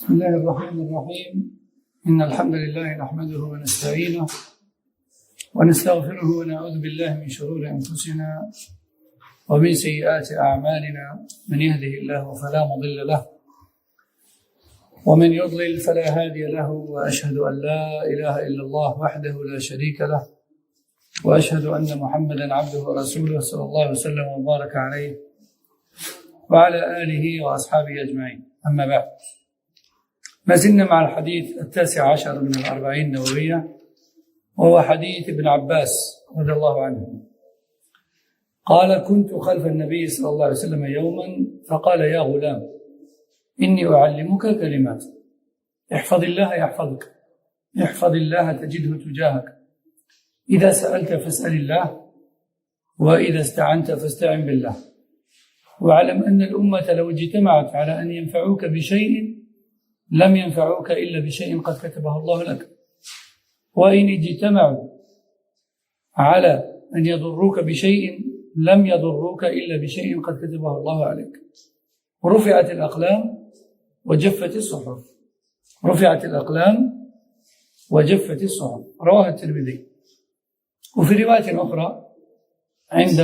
بسم الله الرحمن الرحيم. إن الحمد لله نحمده ونستعينه ونستغفره ونعوذ بالله من شرور أنفسنا ومن سيئات أعمالنا. من يهده الله فلا مضل له ومن يضلل فلا هادي له، وأشهد أن لا إله إلا الله وحده لا شريك له، وأشهد أن محمدا عبده ورسوله صلى الله وسلم وبارك عليه وعلى آله وأصحابه أجمعين. أما بعد، ما زلنا مع الحديث 19 من الأربعين النووية، وهو حديث ابن عباس رضي الله عنه. قال: كنت خلف النبي صلى الله عليه وسلم يوما فقال: يا غلام، إني أعلمك كلمات، احفظ الله يحفظك، احفظ الله تجده تجاهك، إذا سألت فاسأل الله، وإذا استعنت فاستعن بالله، واعلم أن الأمة لو اجتمعت على أن ينفعوك بشيء لم ينفعوك إلا بشيء قد كتبه الله لك، وإن اجتمعوا على أن يضروك بشيء لم يضروك إلا بشيء قد كتبه الله عليك. رفعت الأقلام وجفت الصحف. رفعت الأقلام وجفت الصحف. رواه الترمذي. وفي رواية أخرى عند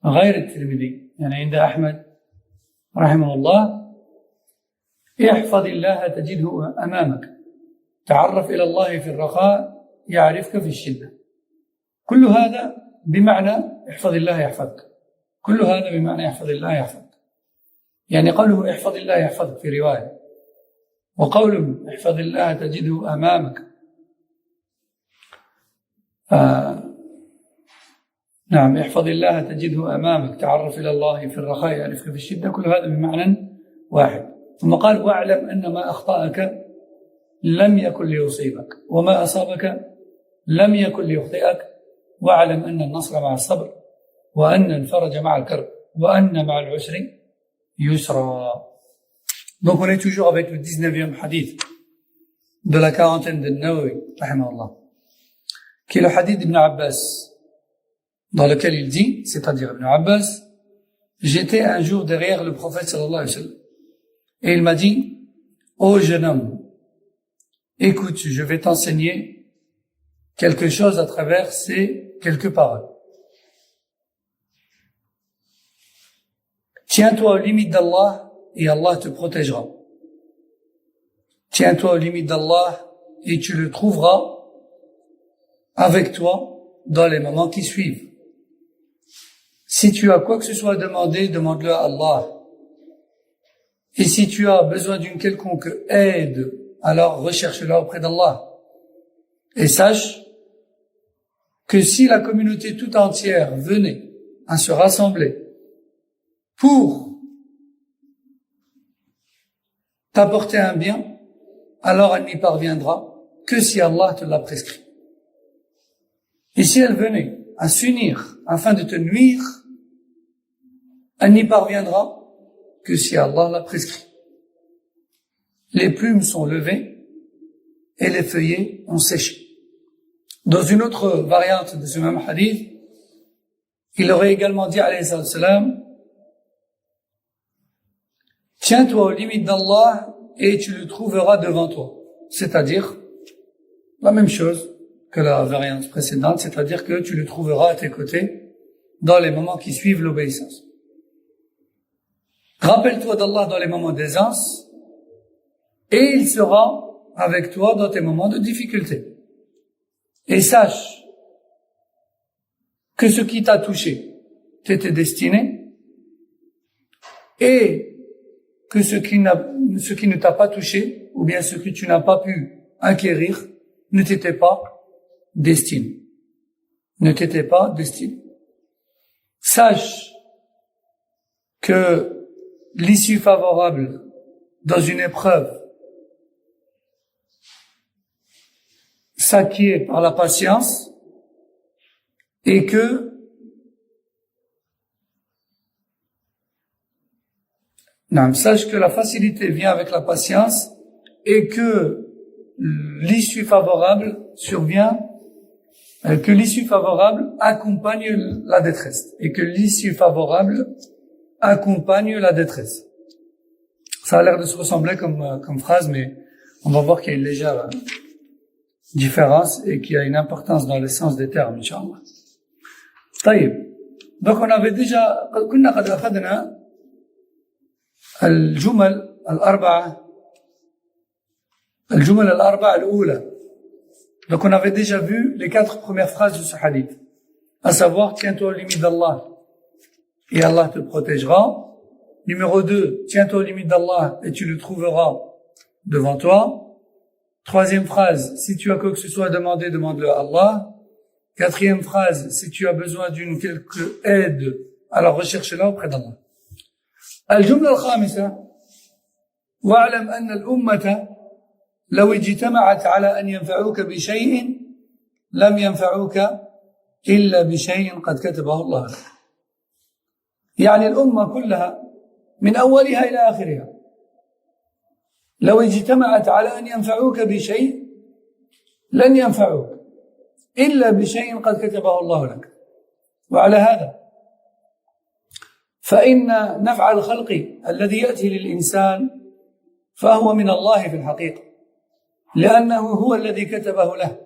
غير الترمذي، يعني عند أحمد رحمه الله: احفظ الله تجده أمامك، تعرف إلى الله في الرخاء يعرفك في الشدة. كل هذا بمعنى احفظ الله يحفظك. كل هذا بمعنى احفظ الله يحفظك. يعني قوله احفظ الله يحفظك في رواية، وقوله احفظ الله تجده أمامك نعم، احفظ الله تجده أمامك، تعرف إلى الله في الرخاء يعرفك في الشدة. كل هذا بمعنى واحد. ثم قال: واعلم أن ما أخطأك لم يكن ليصيبك، وما أصابك لم يكن ليخطئك، واعلم أن النصر مع الصبر، وأن الفرج مع الكرب، وأن مع العسر يسرا. Donc on est toujours avec le 19e hadith de la quarantaine de Nawawi, rahimahullah, qui est le hadith d'Ibn Abbas, dans lequel il dit, c'est-à-dire Ibn Abbas: j'étais un jour derrière le prophète sallallahu alayhi wa sallam, et il m'a dit: ô jeune homme, écoute, je vais t'enseigner quelque chose à travers ces quelques paroles. Tiens-toi aux limites d'Allah et Allah te protégera. Tiens-toi aux limites d'Allah et tu le trouveras avec toi dans les moments qui suivent. Si tu as quoi que ce soit à demander, demande-le à Allah. Et si tu as besoin d'une quelconque aide, alors recherche-la auprès d'Allah. Et sache que si la communauté tout entière venait à se rassembler pour t'apporter un bien, alors elle n'y parviendra que si Allah te l'a prescrit. Et si elle venait à s'unir afin de te nuire, elle n'y parviendra que si Allah l'a prescrit. Les plumes sont levées et les feuillets ont séché. Dans une autre variante de ce même hadith, il aurait également dit, alayhi salam: tiens-toi aux limites d'Allah et tu le trouveras devant toi. C'est-à-dire la même chose que la variante précédente, c'est-à-dire que tu le trouveras à tes côtés dans les moments qui suivent l'obéissance. Rappelle-toi d'Allah dans les moments d'aisance et il sera avec toi dans tes moments de difficulté. Et sache que ce qui t'a touché t'était destiné et que ce qui ne t'a pas touché, ou bien ce que tu n'as pas pu acquérir, ne t'était pas destiné. Ne t'était pas destiné. Sache que l'issue favorable dans une épreuve s'acquiert par la patience, et que sache que la facilité vient avec la patience et que l'issue favorable survient, que l'issue favorable accompagne la détresse, et que l'issue favorable accompagne la détresse. Ça a l'air de se ressembler comme phrase, mais on va voir qu'il y a une légère différence et qu'il y a une importance dans le sens des termes, Inch'Allah. طيب. Donc on avait déjà, كنا قد أخذنا الجمل الأربعة الأولى. Donc on avait déjà vu les 4 premières phrases de ce hadith. À savoir, tiens-toi aux limites d'Allah et Allah te protégera. Numéro 2, tiens-toi aux limites d'Allah et tu le trouveras devant toi. 3e phrase, si tu as quoi que ce soit à demander, demande-le à Allah. 4e phrase, si tu as besoin d'une quelque aide, alors recherche-la auprès d'Allah. الجملة الخامسة واعلم أن الأمة لو اجتمعت على أن ينفعوك بشيء لم ينفعوك إلا بشيء قد كتبه الله لك. يعني الأمة كلها من أولها إلى آخرها لو اجتمعت على أن ينفعوك بشيء لن ينفعوك إلا بشيء قد كتبه الله لك. وعلى هذا فإن نفع الخلق الذي يأتي للإنسان فهو من الله في الحقيقة لأنه هو الذي كتبه له.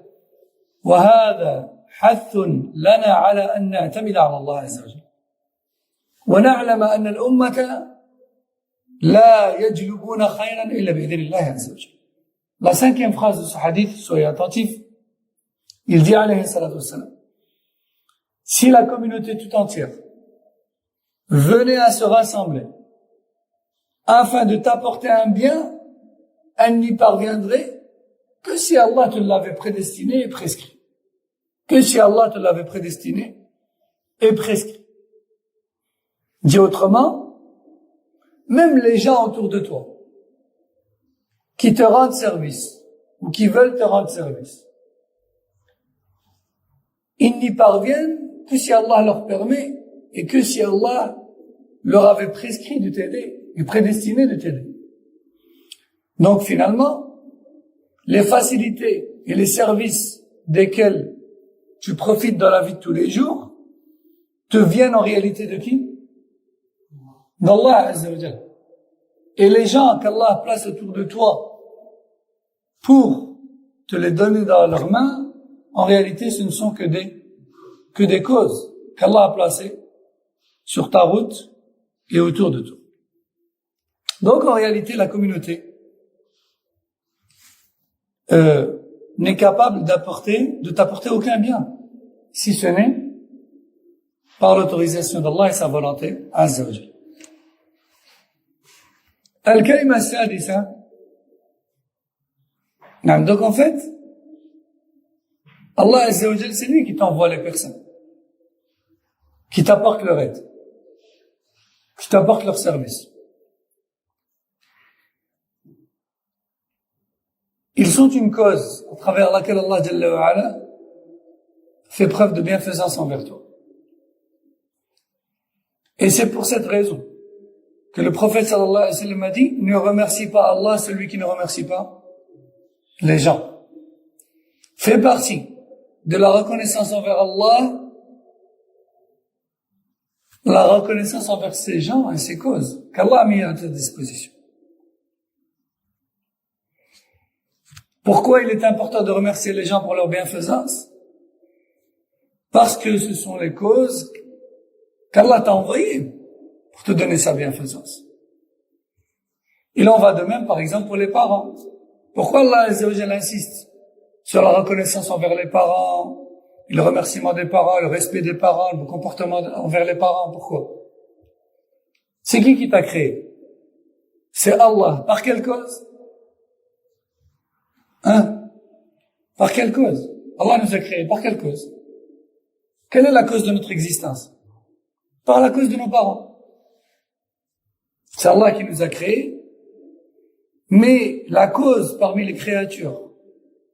وهذا حث لنا على أن نعتمد على الله عز وجل ونعلم أن الأمة لا يجلبون خيرا إلا بإذن الله عز وجل. La 5e phrase de ce hadith, soyez attentifs, il dit alayhi salatu wassalam, si la communauté tout entière venait à se rassembler afin de t'apporter un bien, elle n'y parviendrait que si Allah te l'avait prédestiné et prescrit. Que si Allah te l'avait prédestiné et prescrit. Dit autrement, même les gens autour de toi qui te rendent service ou qui veulent te rendre service, ils n'y parviennent que si Allah leur permet et que si Allah leur avait prescrit de t'aider et prédestiné de t'aider. Donc finalement, les facilités et les services desquels tu profites dans la vie de tous les jours te viennent en réalité de qui? D'Allah Azza wa Jalla. Et les gens qu'Allah place autour de toi pour te les donner dans leurs mains, en réalité ce ne sont que des causes qu'Allah a placées sur ta route et autour de toi. Donc en réalité la communauté n'est capable de t'apporter aucun bien, si ce n'est par l'autorisation d'Allah et sa volonté Azza wa Jalla. Al-Kalima Sadisa. Donc en fait, Allah Azza wa Jalla, c'est lui qui t'envoie les personnes, qui t'apportent leur aide, qui t'apportent leur service. Ils sont une cause à travers laquelle Allah Jalla wa Ala fait preuve de bienfaisance envers toi. Et c'est pour cette raison que le prophète sallallahu alayhi wa sallam a dit, ne remercie pas Allah celui qui ne remercie pas les gens. Fait partie de la reconnaissance envers Allah, la reconnaissance envers ces gens et ces causes qu'Allah a mis à ta disposition. Pourquoi il est important de remercier les gens pour leur bienfaisance? Parce que ce sont les causes qu'Allah t'a envoyées pour te donner sa bienfaisance. Il en va de même, par exemple, pour les parents. Pourquoi Allah Azza wa Jalla insiste sur la reconnaissance envers les parents, le remerciement des parents, le respect des parents, le comportement envers les parents? Pourquoi? C'est qui t'a créé? C'est Allah. Par quelle cause? Par quelle cause? Allah nous a créés. Par quelle cause? Quelle est la cause de notre existence? Par la cause de nos parents. C'est Allah qui nous a créés, mais la cause parmi les créatures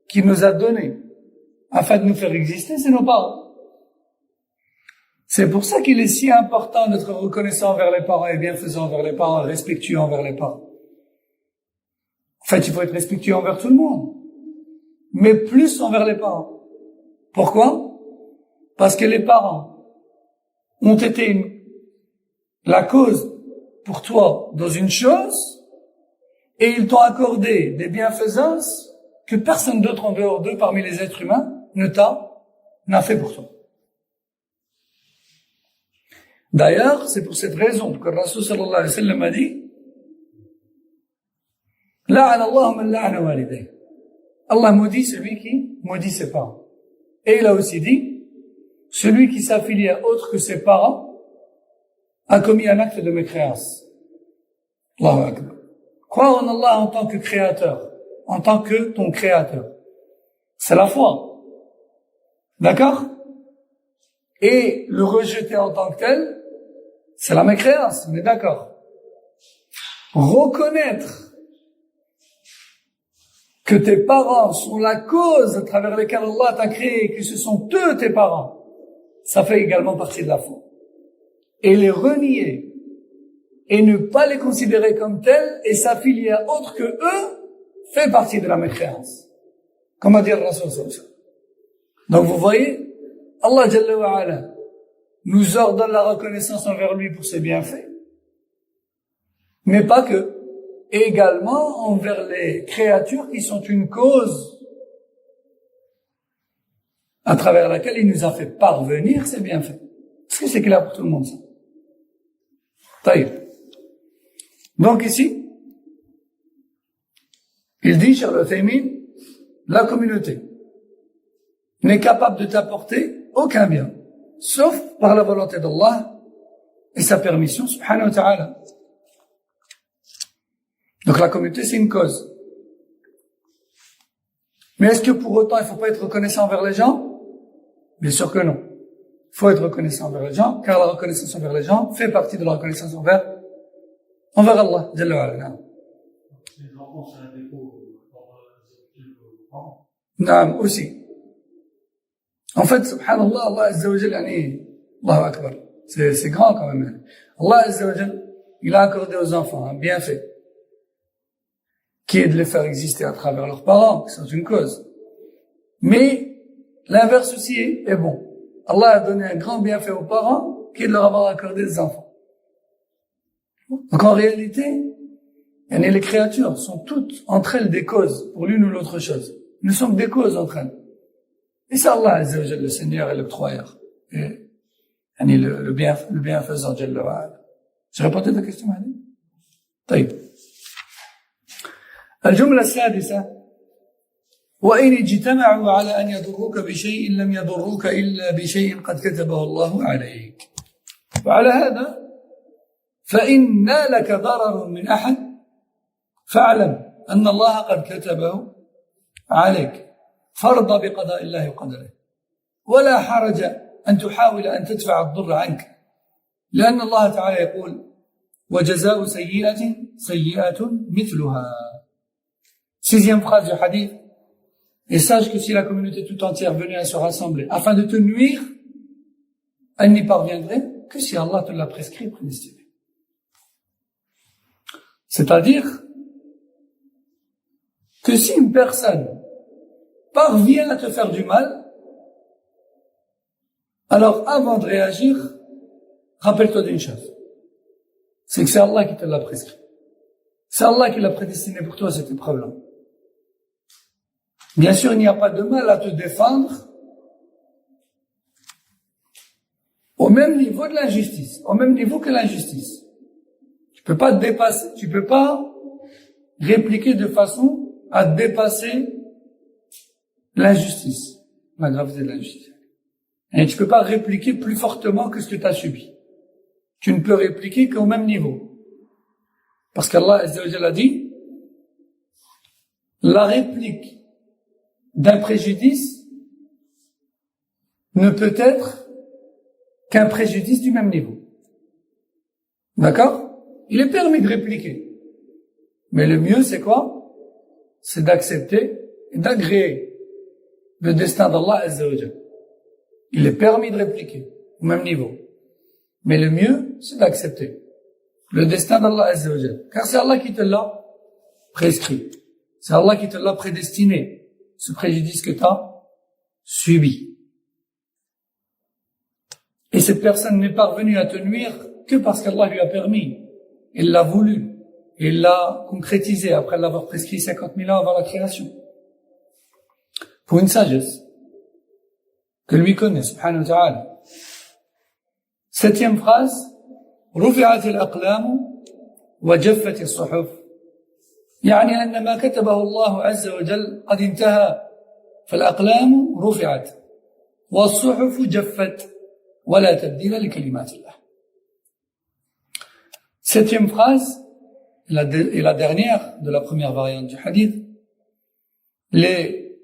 qui nous a donné afin de nous faire exister, c'est nos parents. C'est pour ça qu'il est si important d'être reconnaissant envers les parents et bienfaisant envers les parents, respectueux envers les parents. En fait, il faut être respectueux envers tout le monde, mais plus envers les parents. Pourquoi? Parce que les parents ont été la cause pour toi dans une chose Et ils t'ont accordé des bienfaisances que personne d'autre en dehors d'eux, parmi les êtres humains, n'a fait pour toi. D'ailleurs, c'est pour cette raison que le Rasul sallallahu alayhi wa sallam a dit « La'ana Allah man la'ana walidayh » Allah maudit celui qui maudit ses parents. Et il a aussi dit « Celui qui s'affilie à autre que ses parents a commis un acte de mécréance. » Allahu Akbar. Croire en Allah en tant que créateur, en tant que ton créateur. C'est la foi. D'accord? Et le rejeter en tant que tel, c'est la mécréance, on est d'accord. Reconnaître que tes parents sont la cause à travers laquelle Allah t'a créé, que ce sont eux tes parents, ça fait également partie de la foi. Et les renier, et ne pas les considérer comme tels, et s'affilier à autre que eux, fait partie de la mécréance. Comme a dit le Rasul sallallahu alayhi wa sallam. Donc vous voyez, Allah Jalla wa Ala nous ordonne la reconnaissance envers lui pour ses bienfaits, mais pas que, également envers les créatures qui sont une cause à travers laquelle il nous a fait parvenir ses bienfaits. Est-ce que c'est clair pour tout le monde ça? Taïb. Donc ici, il dit, Cheikh Al-Uthaymin, la communauté n'est capable de t'apporter aucun bien, sauf par la volonté d'Allah et sa permission, subhanahu wa ta'ala. Donc la communauté, c'est une cause. Mais est-ce que pour autant, il ne faut pas être reconnaissant envers les gens? Bien sûr que non. Il faut être reconnaissant envers les gens, car la reconnaissance envers les gens fait partie de la reconnaissance envers Allah, Jalla wa Ala. Les enfants, c'est un défaut Naam, aussi. En fait, subhanallah, Allah Azza wa Jal, Allahu Akbar. C'est grand quand même. Allah Azza wa Jal, il a accordé aux enfants un bienfait, qui est de les faire exister à travers leurs parents, qui sont une cause. Mais l'inverse aussi est bon. Allah a donné un grand bienfait aux parents, qui est de leur avoir accordé des enfants. Donc en réalité, les créatures sont toutes entre elles des causes pour l'une ou l'autre chose. Nous sommes des causes entre elles. Et c'est Allah Azza wa Jalla, le Seigneur et l'octroyeur. Et le bienfaisant, Jalla wa Ala. J'ai répondu à ta question, Mahdi? طيب. الجملة السادسة وإن اجتمعوا على أن يضروك بشيء لم يضروك إلا بشيء قد كتبه الله عليك. وعلى هذا فإن نالك ضرر من أحد فاعلم أن الله قد كتبه عليك فرض بقضاء الله وقدره ولا حرج أن تحاول أن تدفع الضر عنك لأن الله تعالى يقول وجزاء سيئة سيئة مثلها. Sixième phrase du hadith. Et sache que si la communauté tout entière venait à se rassembler afin de te nuire, elle n'y parviendrait que si Allah te l'a prescrit et prédestiné. C'est-à-dire que si une personne parvient à te faire du mal, alors avant de réagir, rappelle-toi d'une chose. C'est que c'est Allah qui te l'a prescrit. C'est Allah qui l'a prédestiné pour toi cette épreuve-là. Bien sûr, il n'y a pas de mal à te défendre au même niveau de l'injustice, au même niveau que l'injustice. Tu peux pas te dépasser, tu peux pas répliquer de façon à dépasser l'injustice, la gravité de l'injustice. Et tu peux pas répliquer plus fortement que ce que tu as subi. Tu ne peux répliquer qu'au même niveau. Parce qu'Allah Azza wa Jalla a dit, la réplique d'un préjudice ne peut être qu'un préjudice du même niveau. D'accord? Il est permis de répliquer. Mais le mieux, c'est quoi? C'est d'accepter et d'agréer le destin d'Allah Azza wa Jalla. Il est permis de répliquer au même niveau. Mais le mieux, c'est d'accepter le destin d'Allah Azza wa Jalla. Car c'est Allah qui te l'a prescrit. C'est Allah qui te l'a prédestiné. Ce préjudice que tu as subi. Et cette personne n'est parvenue à te nuire que parce qu'Allah lui a permis. Il l'a voulu. il l'a concrétisé après l'avoir prescrit 50 000 ans avant la création. Pour une sagesse que lui connaît, subhanahu wa ta'ala. 7e phrase, رفعت الأقلام وجفت الصحف. يعني أن ما كتبه الله عز وجل قد انتهى، فالأقلام رفعت والصحف جفت ولا تبديل لكلمات الله. 7e phrase, et la dernière de la première variante du hadith,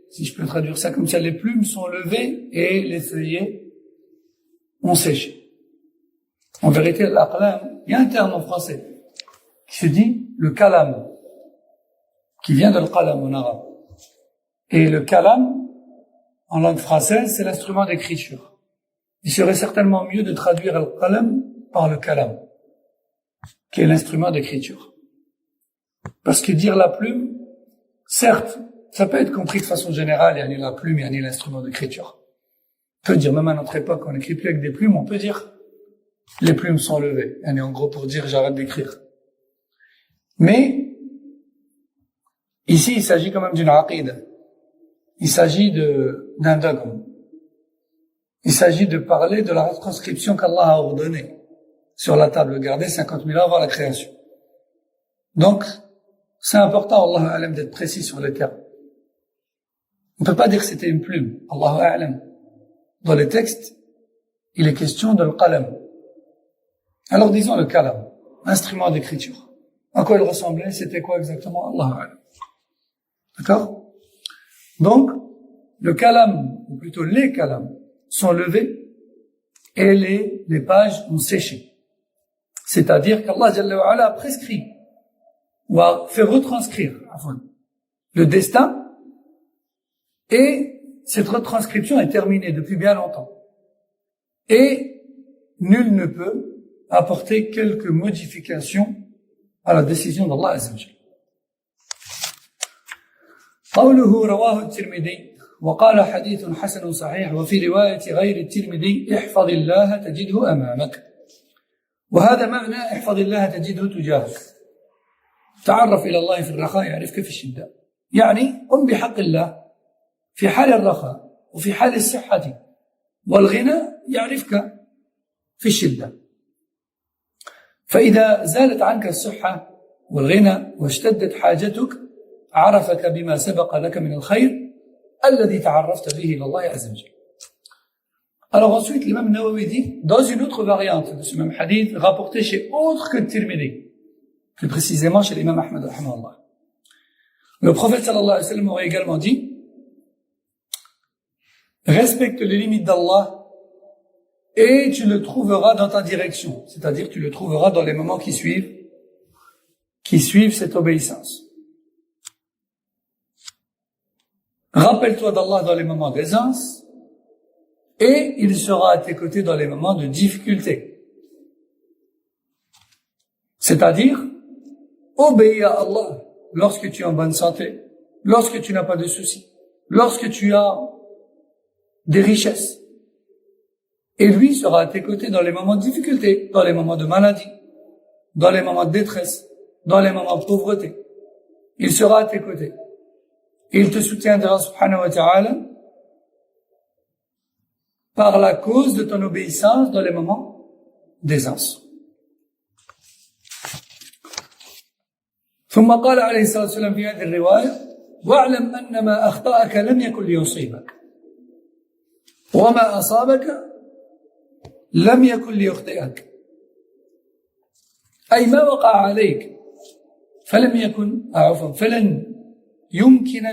si je peux traduire ça comme ça, les plumes sont levées et les feuillets ont séché. En vérité, l'aqlam, il y a un terme en français qui se dit le kalam, qui vient de l'qalam en arabe. Et le kalam, en langue française, c'est l'instrument d'écriture. Il serait certainement mieux de traduire le qalam par le kalam, qui est l'instrument d'écriture. Parce que dire la plume, certes, ça peut être compris de façon générale, yani la plume, yani l'instrument d'écriture. On peut dire, même à notre époque, on n'écrit plus avec des plumes, on peut dire, les plumes sont levées. Yani en gros, pour dire, j'arrête d'écrire. Mais, ici, il s'agit quand même d'une aqida. Il s'agit d'un dogme. Il s'agit de parler de la retranscription qu'Allah a ordonnée sur la table gardée 50 000 ans avant la création. Donc, c'est important, Allahu a'lam, d'être précis sur les termes. On ne peut pas dire que c'était une plume. Allahu a'lam. Dans les textes, il est question de qalam. Alors disons le kalam, instrument d'écriture. À quoi il ressemblait? C'était quoi exactement? Allahu a'lam. D'accord? Donc, le kalam, ou plutôt les kalams, sont levés et les pages ont séché. C'est-à-dire qu'Allah Jalla wa Ala a prescrit ou a fait retranscrire le destin, et cette retranscription est terminée depuis bien longtemps. Et nul ne peut apporter quelques modifications à la décision d'Allah Azza wa Jalla. قوله رواه الترمذي وقال حديث حسن صحيح وفي رواية غير الترمذي احفظ الله تجده أمامك. وهذا معنى احفظ الله تجده تجاهك. تعرف إلى الله في الرخاء يعرفك في الشدة. يعني قم بحق الله في حال الرخاء وفي حال الصحة والغنى يعرفك في الشدة. فإذا زالت عنك الصحة والغنى واشتدت حاجتك عرفك بما سبق لك من الخير الذي تعرفت به إلى الله عز وجل. Alors ensuite, l'imam Nawawi dit, dans une autre variante de ce même hadith, rapporté chez autre que Tirmidhi, plus précisément chez l'imam Ahmad rahimahullah, le prophète sallallahu alayhi wa sallam aurait également dit, respecte les limites d'Allah et tu le trouveras dans ta direction, c'est-à-dire tu le trouveras dans les moments qui suivent cette obéissance. Rappelle-toi d'Allah dans les moments d'aisance et il sera à tes côtés dans les moments de difficulté. C'est-à-dire, obéis à Allah lorsque tu es en bonne santé, lorsque tu n'as pas de soucis, lorsque tu as des richesses. Et lui sera à tes côtés dans les moments de difficulté, dans les moments de maladie, dans les moments de détresse, dans les moments de pauvreté. Il sera à tes côtés. Et il te soutiendra, subhanahu wa ta'ala, par la cause de ton obéissance dans les moments d'aisance. ثم قال عليه الصلاة والسلام في هذه الرواية واعلم أن ما أخطأك لم يكن ليصيبك وما أصابك لم يكن ليخطئك أي ما وقع عليك فلن يمكن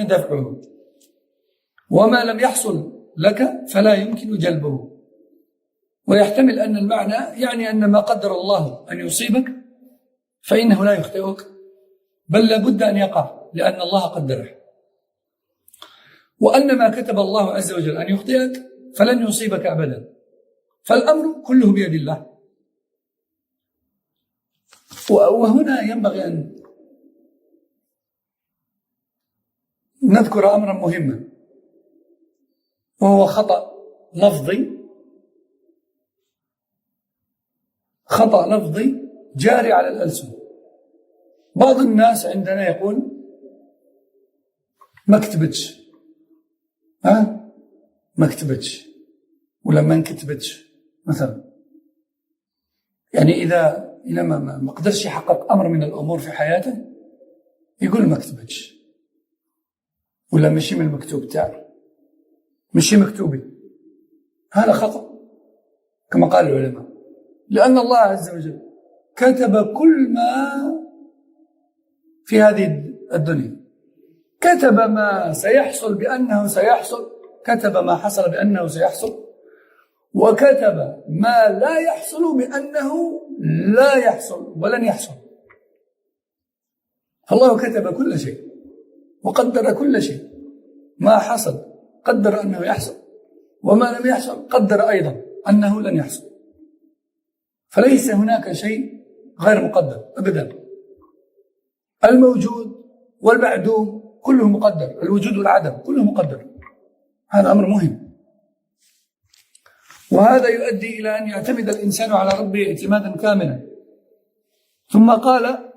دفعه وما لم يحصل لك فلا يمكن جلبه. ويحتمل أن المعنى يعني أن ما قدر الله أن يصيبك فإنه لا يخطئك بل لابد أن يقع لأن الله قدره، وأن ما كتب الله عز وجل أن يخطئك فلن يصيبك أبدا، فالأمر كله بيد الله. وهنا ينبغي أن نذكر أمرا مهما وهو خطأ لفظي جاري على الألسن. بعض الناس عندنا يقول ما كتبتش، ما كتبتش ولا ما انكتبتش مثلا. يعني إذا ما قدرش يحقق أمر من الأمور في حياته يقول ما كتبتش ولا مشي من المكتوب تاعي، مشي مكتوبي. هذا خطأ كما قال العلماء، لأن الله عز وجل كتب كل ما في هذه الدنيا، كتب ما سيحصل بأنه سيحصل، كتب ما حصل بأنه سيحصل، وكتب ما لا يحصل بأنه لا يحصل ولن يحصل. الله كتب كل شيء وقدر كل شيء، ما حصل قدر أنه يحصل، وما لم يحصل قدر أيضا أنه لن يحصل. فليس هناك شيء غير مقدر أبدا. الموجود والمعدوم كله مقدر، الوجود والعدم كله مقدر. هذا أمر مهم، وهذا يؤدي إلى أن يعتمد الإنسان على ربه اعتمادا كاملا. ثم قال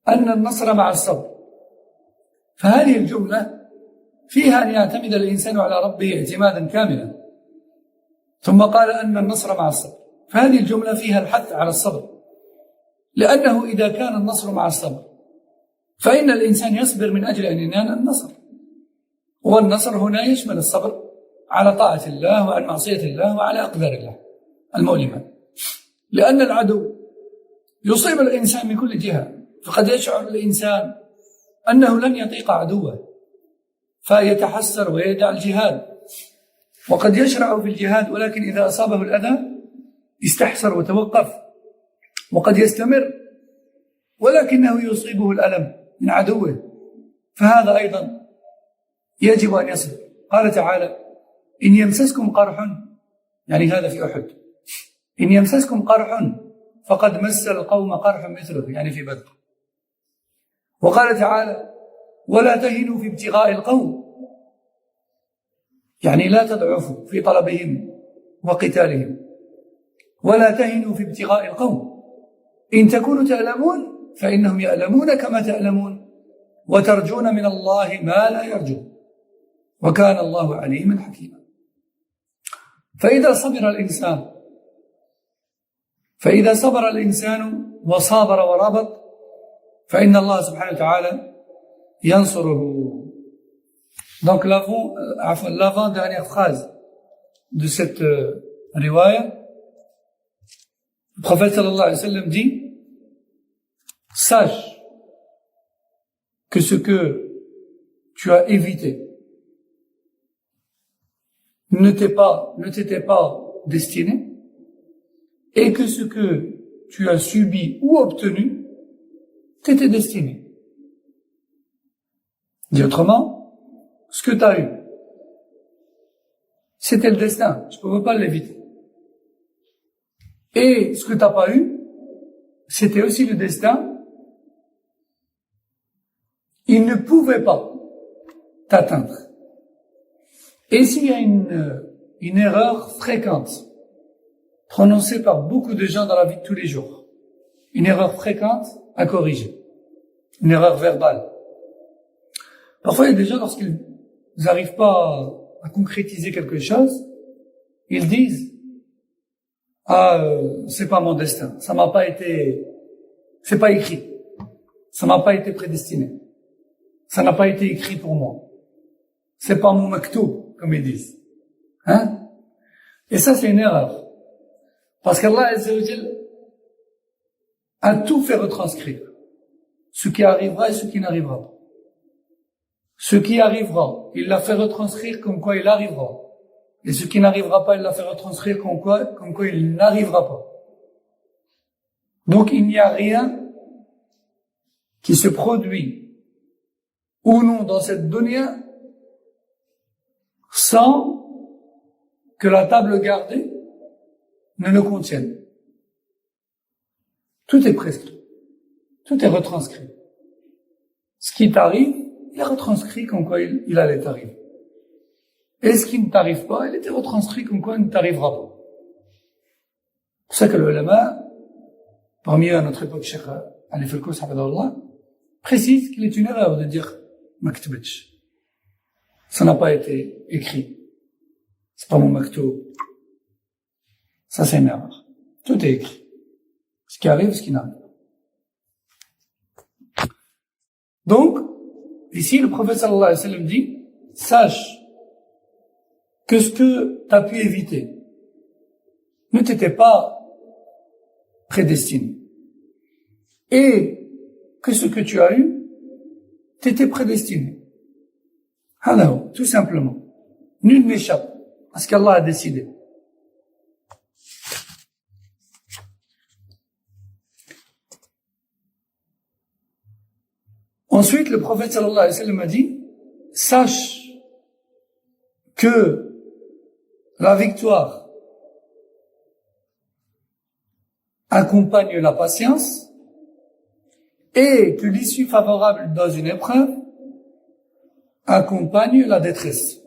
أن النصر مع الصبر، فهذه الجملة فيها أن يعتمد الإنسان على ربه اعتمادا كاملا. ثم قال أن النصر مع الصبر، فهذه الجملة فيها الحث على الصبر، لأنه إذا كان النصر مع الصبر فإن الإنسان يصبر من أجل أن ينال النصر، والنصر هنا يشمل الصبر على طاعة الله وعن معصية الله وعلى أقدار الله المؤلمة. لأن العدو يصيب الإنسان من كل جهة، فقد يشعر الإنسان أنه لن يطيق عدوه فيتحسر ويدع الجهاد، وقد يشرع في الجهاد ولكن إذا أصابه الأذى استحسر وتوقف، وقد يستمر ولكنه يصيبه الألم من عدوه، فهذا أيضا يجب أن يصبر. قال تعالى إن يمسسكم قرح، يعني هذا في أحد، إن يمسسكم قرح فقد مس القوم قرح مثله، يعني في بدر. وقال تعالى ولا تهنوا في ابتغاء القوم، يعني لا تضعفوا في طلبهم وقتالهم. ولا تهنوا في ابتغاء القوم إن تكونوا تألمون فإنهم يألمون كما تألمون وترجون من الله ما لا يرجون وكان الله عليما حكيما. فإذا صبر الإنسان وصابر ورابط فإن الله سبحانه وتعالى ينصره. Donc l'avant-dernière phrase de cette riwaya, le prophète sallallahu alayhi wa sallam dit: sache que ce que tu as évité ne t'était pas destiné, et que ce que tu as subi ou obtenu t'était destiné. Dit autrement, ce que tu as eu, c'était le destin, tu ne pouvais pas l'éviter. Et ce que tu n'as pas eu, c'était aussi le destin, il ne pouvait pas t'atteindre. Et s'il y a une erreur fréquente, prononcée par beaucoup de gens dans la vie de tous les jours, une erreur fréquente à corriger, une erreur verbale. Parfois, il y a des gens, lorsqu'ils n'arrivent pas à concrétiser quelque chose, ils disent: c'est pas mon destin, ça m'a pas été, c'est pas écrit, ça m'a pas été prédestiné, ça n'a pas été écrit pour moi, c'est pas mon maktoub, comme ils disent. Et ça, c'est une erreur. Parce qu'Allah Azza wa Jal a tout fait retranscrire. Ce qui arrivera et ce qui n'arrivera pas. Ce qui arrivera, il l'a fait retranscrire comme quoi il arrivera. Et ce qui n'arrivera pas, il l'a fait retranscrire comme quoi il n'arrivera pas. Donc il n'y a rien qui se produit ou non dans cette dunya sans que la table gardée ne le contienne. Tout est prescrit. Tout est retranscrit. Ce qui t'arrive, il est retranscrit comme quoi il allait t'arriver. Et ce qui ne t'arrive pas, il était retranscrit comme quoi il ne t'arrivera pas. C'est pour ça que le ulama parmi eux à notre époque, Cheikh Ali Felkous, précise qu'il est une erreur de dire maktubitch. Ça n'a pas été écrit. C'est pas mon maktoub. Ça, c'est une erreur. Tout est écrit. Ce qui arrive, ce qui n'arrive pas. Donc, ici, le prophète sallallahu alayhi wa sallam dit, sache que ce que tu as pu éviter ne t'était pas prédestiné. Et que ce que tu as eu t'était prédestiné. Alors, tout simplement. Nul n'échappe à ce qu'Allah a décidé. Ensuite, le prophète sallallahu alayhi wa sallam a dit, sache que la victoire accompagne la patience et que l'issue favorable dans une épreuve accompagne la détresse.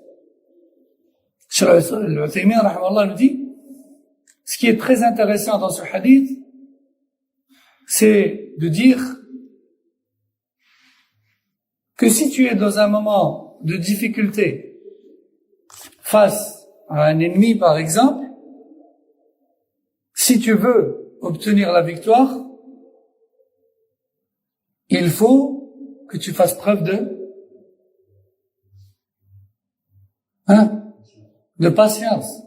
Al-Uthaymin, rahimahullah, nous dit, ce qui est très intéressant dans ce hadith, c'est de dire que si tu es dans un moment de difficulté face à un ennemi, par exemple, si tu veux obtenir la victoire, il faut que tu fasses preuve de patience.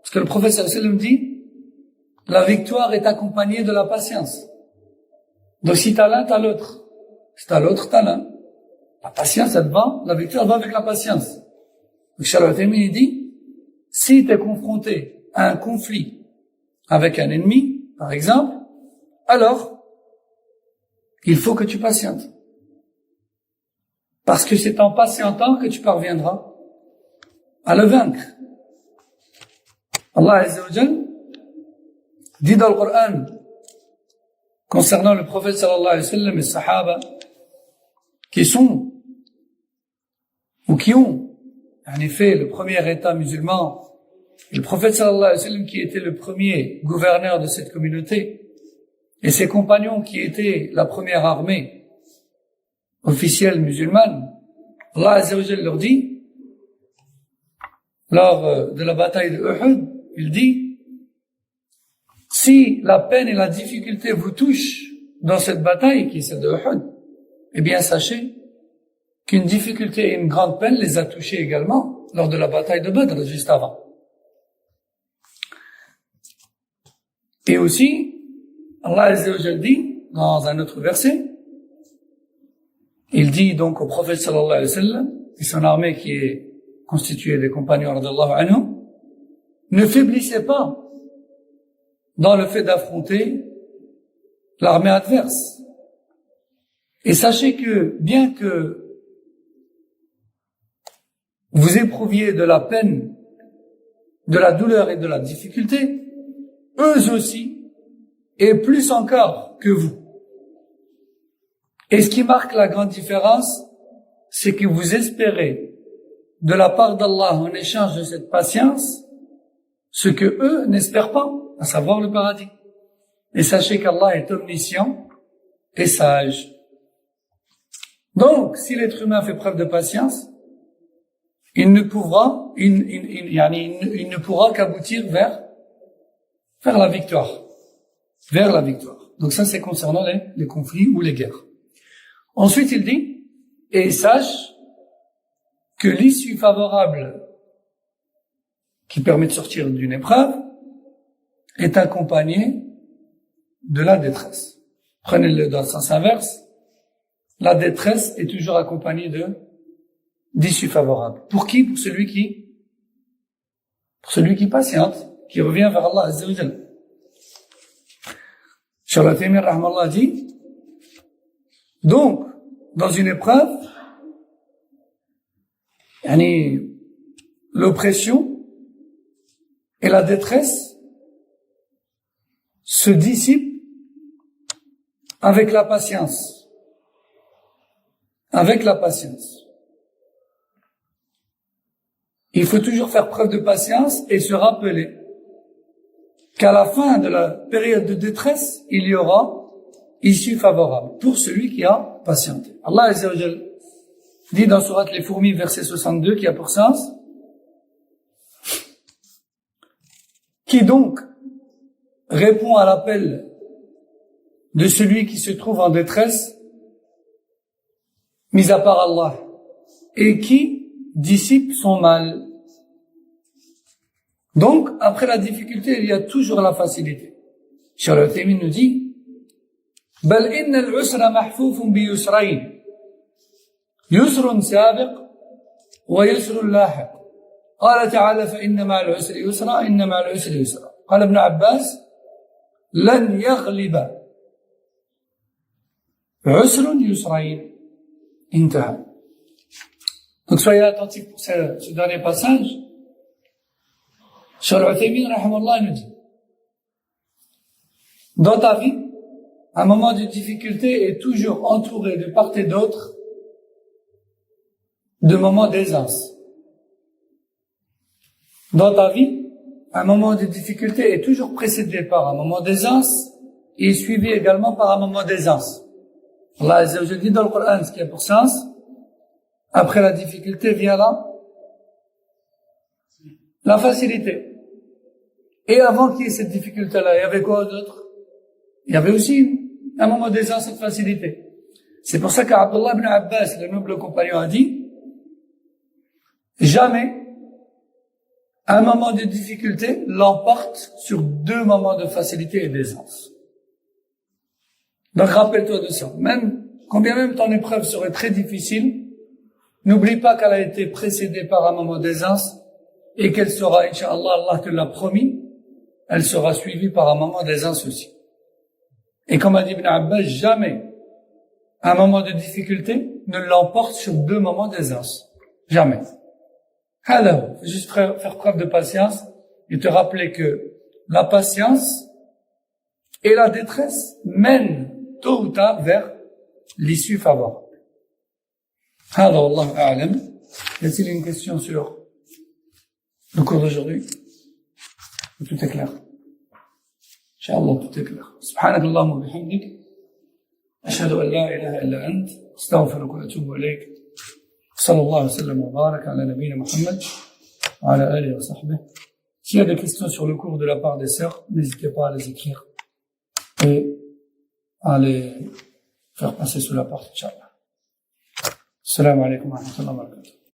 Parce que le prophète sallallahu alayhi wa sallam dit, la victoire est accompagnée de la patience. Donc si t'as l'un, t'as l'autre. Si t'as l'autre, t'as l'un. La patience, elle va, la victoire va avec la patience. Donc Cheikh Al-Uthaymin dit, si tu es confronté à un conflit avec un ennemi, par exemple, alors, il faut que tu patientes. Parce que c'est en patientant que tu parviendras à le vaincre. Allah Azza wa Jal dit dans le Coran, concernant le prophète sallallahu alayhi wa sallam et les sahaba, qui sont, ou qui ont, en effet, le premier État musulman, et le prophète sallallahu alayhi wa sallam qui était le premier gouverneur de cette communauté, et ses compagnons qui étaient la première armée officielle musulmane, Allah Azza wa Jal leur dit, lors de la bataille de Uhud, il dit, si la peine et la difficulté vous touchent dans cette bataille qui est celle de Uhud, eh bien sachez qu'une difficulté et une grande peine les a touchés également lors de la bataille de Badr, juste avant. Et aussi, Allah Azza wa Jal dit, dans un autre verset, il dit donc au prophète sallallahu alayhi wa sallam, et son armée qui est constituée des compagnons radiyallahu anhum, ne faiblissez pas dans le fait d'affronter l'armée adverse. Et sachez que, bien que vous éprouviez de la peine, de la douleur et de la difficulté, eux aussi, et plus encore que vous. Et ce qui marque la grande différence, c'est que vous espérez de la part d'Allah en échange de cette patience, ce que eux n'espèrent pas, à savoir le paradis. Et sachez qu'Allah est omniscient et sage. Donc, si l'être humain fait preuve de patience, il ne pourra qu'aboutir vers la victoire. Vers la victoire. Donc ça, c'est concernant les conflits ou les guerres. Ensuite, il dit, et sache que l'issue favorable qui permet de sortir d'une épreuve est accompagnée de la détresse. Prenez-le dans le sens inverse. La détresse est toujours accompagnée d'issue favorable. Pour qui? Pour celui qui patiente, qui revient vers Allah Azza wa Jalla. Cheikh Al-Uthaymin rahimahullah dit, donc, dans une épreuve, l'oppression et la détresse se dissipent avec la patience. Avec la patience. Il faut toujours faire preuve de patience et se rappeler qu'à la fin de la période de détresse, il y aura issue favorable pour celui qui a patienté. Allah Azza wa Jal dit dans Sourate les Fourmis, verset 62, qui a pour sens: qui donc répond à l'appel de celui qui se trouve en détresse, mis à part Allah, et qui dissipe son mal. Donc, après la difficulté, il y a toujours la facilité. Cheikh Al-Uthaymin nous dit: بل إن العسر محفوف بيسرين يسر سابق ويسر لاحق قال تعالى فإن مع العسر يسرا إن مع العسر يسرا قال ابن عباس لن يغلب عسر يسرين انتهى. Donc soyez attentifs pour ce dernier passage. Cheikh Al-Uthaymin rahimahullah nous dit: dans ta vie, un moment de difficulté est toujours entouré de part et d'autre de moments d'aisance. Dans ta vie, un moment de difficulté est toujours précédé par un moment d'aisance et suivi également par un moment d'aisance. Allah Azza wa Jalla dit dans le Coran, ce qui a pour sens: après la difficulté vient la facilité. Et avant qu'il y ait cette difficulté-là, il y avait quoi d'autre? Il y avait aussi un moment d'aisance et de facilité. C'est pour ça qu'Abdullah ibn Abbas, le noble compagnon, a dit: jamais un moment de difficulté l'emporte sur deux moments de facilité et d'aisance. Donc rappelle-toi de ça. Même, combien même ton épreuve serait très difficile, n'oublie pas qu'elle a été précédée par un moment d'aisance et qu'elle sera, Inch'Allah, Allah te l'a promis, elle sera suivie par un moment d'aisance aussi. Et comme a dit Ibn Abbas, jamais un moment de difficulté ne l'emporte sur deux moments d'aisance. Jamais. Alors, il faut juste faire preuve de patience et te rappeler que la patience et la détresse mènent tôt ou tard vers l'issue favorable. Alors, Wallahu a'lam. Y a-t-il une question sur le cours d'aujourd'hui? Tout est clair. Inch'Allah, tout est clair. Subhanak Allahumma wa bihamdik. Ashhadu an la ilaha illa ant. Astaghfiruka wa atubu ilayk. Sallallahu alayhi wa sallam wa baraka ala nabiyyina Muhammad wa ala alihi wa sahbihi. S'il y a des questions sur le cours de la part des sœurs, n'hésitez pas à les écrire et à les faire passer sous la porte, Inch'Allah. Assalamu alaikum wa rahmatullahi wa barakatuh.